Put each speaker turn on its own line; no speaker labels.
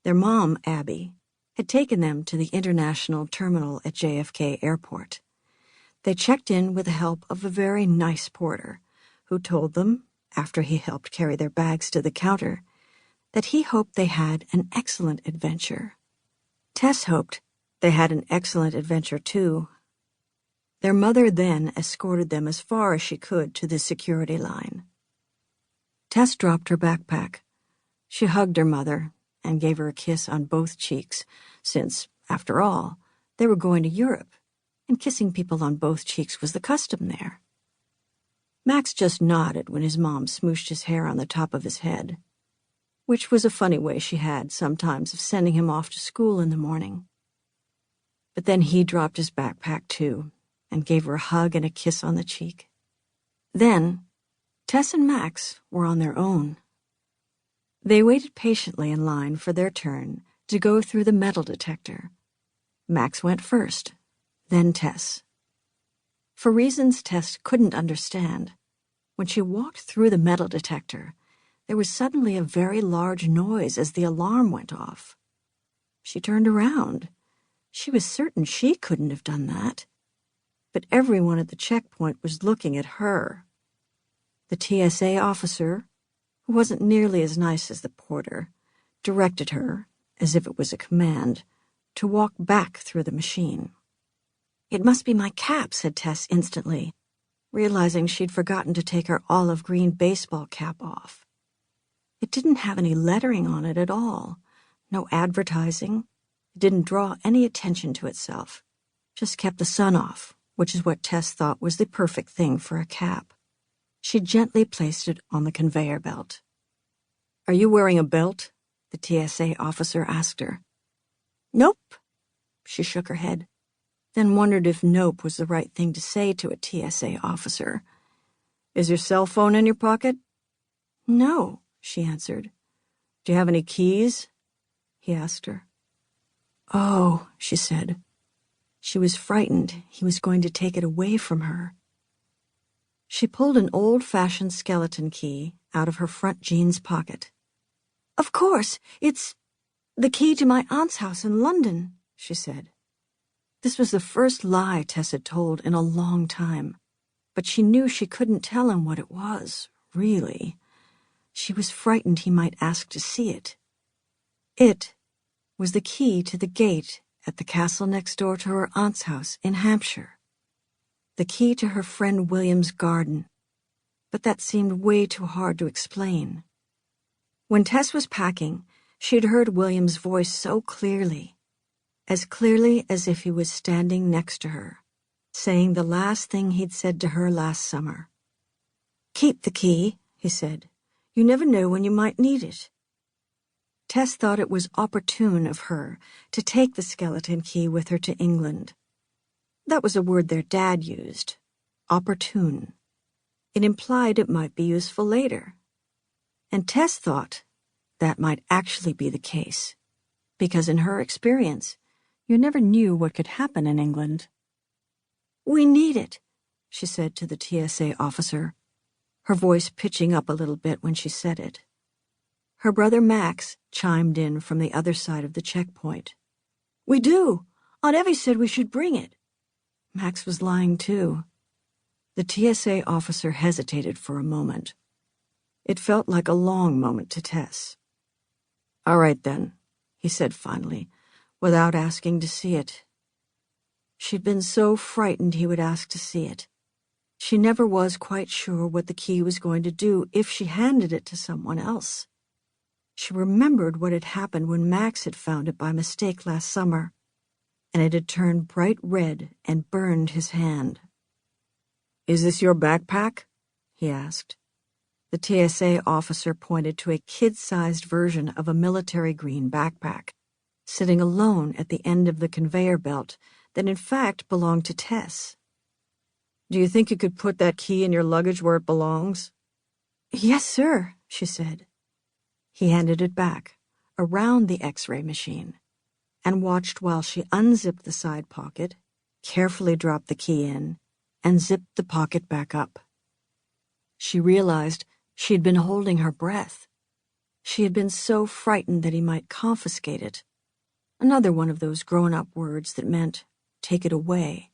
Their mom, Abby, had taken them to the international terminal at JFK Airport. They checked in with the help of a very nice porter, who told them, after he helped carry their bags to the counter, that he hoped they had an excellent adventure. Tess hoped they had an excellent adventure, too. Their mother then escorted them as far as she could to the security line. Tess dropped her backpack. She hugged her mother and gave her a kiss on both cheeks, since, after all, they were going to Europe, and kissing people on both cheeks was the custom there. Max just nodded when his mom smooshed his hair on the top of his head, which was a funny way she had sometimes of sending him off to school in the morning. But then he dropped his backpack, too, and gave her a hug and a kiss on the cheek. Then, Tess and Max were on their own. They waited patiently in line for their turn to go through the metal detector. Max went first, then Tess. For reasons Tess couldn't understand, when she walked through the metal detector, there was suddenly a very large noise as the alarm went off. She turned around. She was certain she couldn't have done that. But everyone at the checkpoint was looking at her. The TSA officer, who wasn't nearly as nice as the porter, directed her, as if it was a command, to walk back through the machine. "It must be my cap," said Tess instantly, realizing she'd forgotten to take her olive green baseball cap off. It didn't have any lettering on it at all, no advertising. It didn't draw any attention to itself, just kept the sun off, which is what Tess thought was the perfect thing for a cap. She gently placed it on the conveyor belt. "Are you wearing a belt?" the TSA officer asked her. "Nope." She shook her head, then wondered if nope was the right thing to say to a TSA officer. "Is your cell phone in your pocket?" "No," she answered. "Do you have any keys?" he asked her. "Oh," she said. She was frightened he was going to take it away from her. She pulled an old-fashioned skeleton key out of her front jeans pocket. "Of course, it's the key to my aunt's house in London," she said. This was the first lie Tess had told in a long time, but she knew she couldn't tell him what it was, really. She was frightened he might ask to see it. It was the key to the gate at the castle next door to her aunt's house in Hampshire. The key to her friend William's garden. But that seemed way too hard to explain. When Tess was packing, she had heard William's voice so clearly as if he was standing next to her, saying the last thing he'd said to her last summer. "Keep the key," he said. "You never know when you might need it." Tess thought it was opportune of her to take the skeleton key with her to England. That was a word their dad used, opportune. It implied it might be useful later. And Tess thought that might actually be the case, because in her experience, you never knew what could happen in England. "We need it," she said to the TSA officer, her voice pitching up a little bit when she said it. Her brother Max chimed in from the other side of the checkpoint. "We do. Aunt Evie said we should bring it." Max was lying, too. The TSA officer hesitated for a moment. It felt like a long moment to Tess. "All right, then," he said finally, without asking to see it. She'd been so frightened he would ask to see it. She never was quite sure what the key was going to do if she handed it to someone else. She remembered what had happened when Max had found it by mistake last summer, and it had turned bright red and burned his hand. "Is this your backpack?" he asked. The TSA officer pointed to a kid-sized version of a military green backpack, sitting alone at the end of the conveyor belt that in fact belonged to Tess. "Do you think you could put that key in your luggage where it belongs?" "Yes, sir," she said. He handed it back, around the X-ray machine, and watched while she unzipped the side pocket, carefully dropped the key in, and zipped the pocket back up. She realized she'd been holding her breath. She had been so frightened that he might confiscate it. Another one of those grown-up words that meant, take it away.